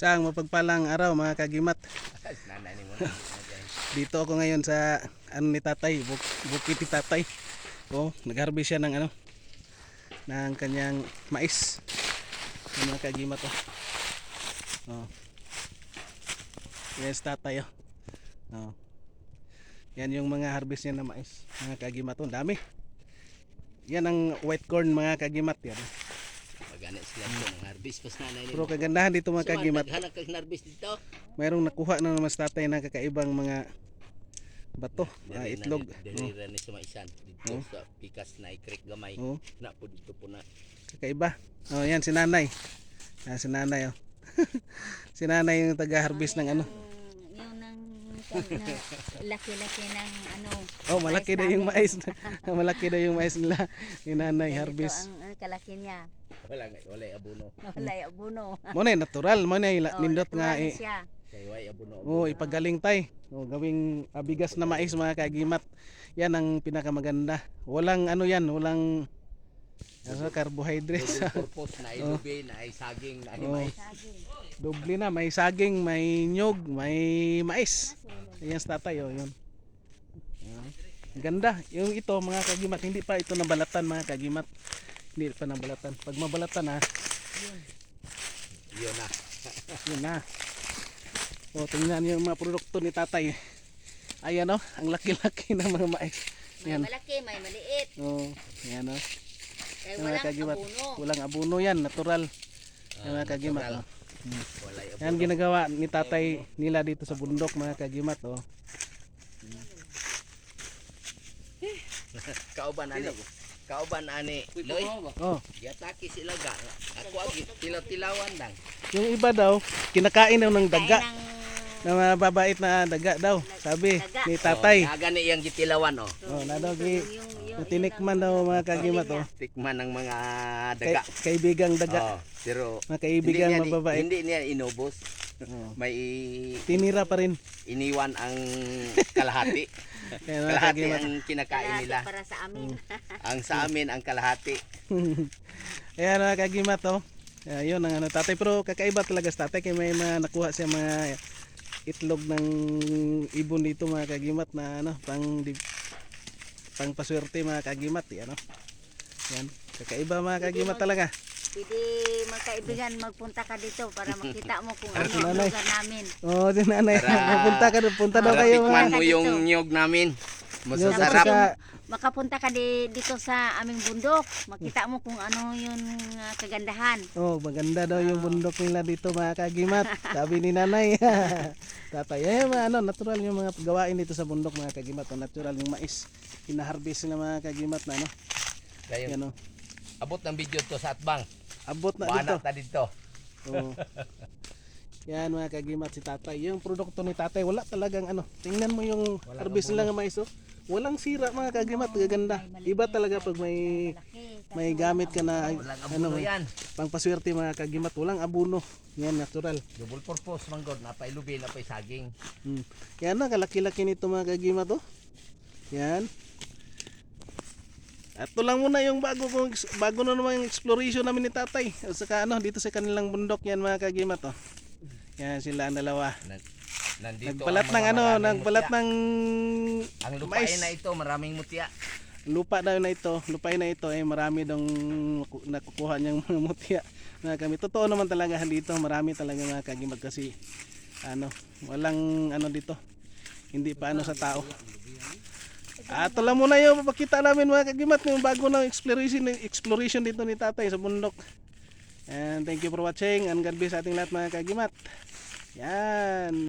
Isang mapagpalang araw mga kagimat. Dito ako ngayon sa ano ni tatay, bukid ni tatay. Oh, nag-harvest siya ng ano, ng kanyang mais. Yung mga kagimat oh. Oh. Yes, tatay oh. Oh. Yan yung mga harvest niya na mais, mga kagimat oh, dami. Yan ang white corn mga kagimat yan. Ganit sila po ng harvest pas nanay nila. Pero kagandahan dito mga kagimat. Naghanap kang harvest dito. Mayroong nakuha na naman sa tatay na kakaibang mga bato, itlog. Dili ni sa maisan dito sa pikas na creek gamay. Na po dito po na. Kakaiba. Oh, yan si nanay. Si nanay oh. Si nanay yung taga-harvest ng ano. Yung nang laki-laki ng ano. Oh, malaki na yung mais. Malaki na yung mais nila. Ni nanay harvest. Ito ang kalaki niya. Wala abono. Wala abono. Mo na natural, mo na nindot nga eh. Kay way abono. Oh, ipagaling tay. Oh, gawing bigas na mais mga kagimat. Yan ang pinakamaganda. Walang ano yan, walang carbohydrates. Purpose na ilubi, na ay saging, na ay mais. Doble na, may saging, may nyog, may mais. Ayan sa tatay oh, yun. Ganda. Yung ito mga kagimat, hindi pa ito nabalatan mga kagimat. Hindi pa nabalatan. Pag mabalatan ha, Yun na. yun na. O, tingnan yung mga produkto ni tatay. Ayan o, ang laki-laki ng mga mais. May malaki, may maliit. O, ayan o. Kaya Mga walang kagimat. abono. Walang abono yan, natural. Mga kagimat o. Walay abono. Yan ginagawa ni tatay nila dito sa bundok mga kagimat o. Kauban ani. Loy. Oh, Yataki sila ga. Ako agi tilaw-tilawan lang. yung iba daw, kinakain daw ng daga. Kain ng Na mababait na daga daw, sabi Daga. ni tatay. Gani iyang gitilawan oh. Oh, na daw tinikman daw mga kagimat oh. Tikman ng mga daga. Kaibigang daga. Oh, pero Mga kaibigang hindi niya, mababait. hindi niya inubos. Oh. May Tinira pa rin. iniwan ang kalahati. Kaya mga Kalahati kagimat. ang kinakain nila. para sa amin. Ang sa amin ang kalahati. Ayan mga kagimat oh. Yun ang ano tatay, pero kakaiba talaga sa tatay kaya may mga nakuha siya mga itlog ng ibon dito mga kagimat na ano pang paswerte mga kagimat yan oh. Yan, kakaiba mga kagimat talaga. Pwede mga kaibigan magpunta ka dito para makita mo kung ano Si ang nanay. lugar namin. Oh, si nanay, punta daw Para kayo tikman mga. mo yung niyog namin. Yung Masasarap. sa- Makapunta ka dito sa aming bundok. Makita mo kung ano yung kagandahan. Oh, maganda daw yung bundok nila dito mga kagimat. Sabi ni nanay. Tatay, mga ano, natural yung mga gawain dito sa bundok mga kagimat. Oh, natural yung mais. Hina-harvest nila mga kagimat na ano. Kayo, Yan oh. abot ng video to sa atbang. Abot na Buwana dito. ta dito. Oh. Yan mga kagimat si tatay. Yung produkto ni tatay wala talagang ano. Tingnan mo yung harvest nila ng mais oh. Walang sira mga kagimat, gaganda. Iba talaga pag may gamit ka na Walang ano, abono yan. pangpaswerte mga kagimat, walang abono. Yan natural. Double purpose man god, napay lubi, napay saging. Yan na, kalaki-laki nito mga kagimat oh. Yan. At ito lang muna yung bago na naman yung exploration namin ni tatay. At saka ano, dito sa kanilang bundok yan mga kagimat oh. Yan sila ang dalawa. Nandito Nagbalat ang ng mga ano, maraming nagbalat mutya. ng Ang lupain mais. na ito, maraming mutya. Lupa daw na ito, lupain na ito ay marami dong nakukuha niyang mga mutya na kami. Totoo naman talaga dito, marami talaga mga kagimat kasi ano, walang ano dito. Hindi pa ano sa tao. At ito lang muna yung papakita namin mga kagimat yung bago ng exploration dito ni tatay sa bundok. And thank you for watching and God bless sa ating lahat mga kagimat. Yan.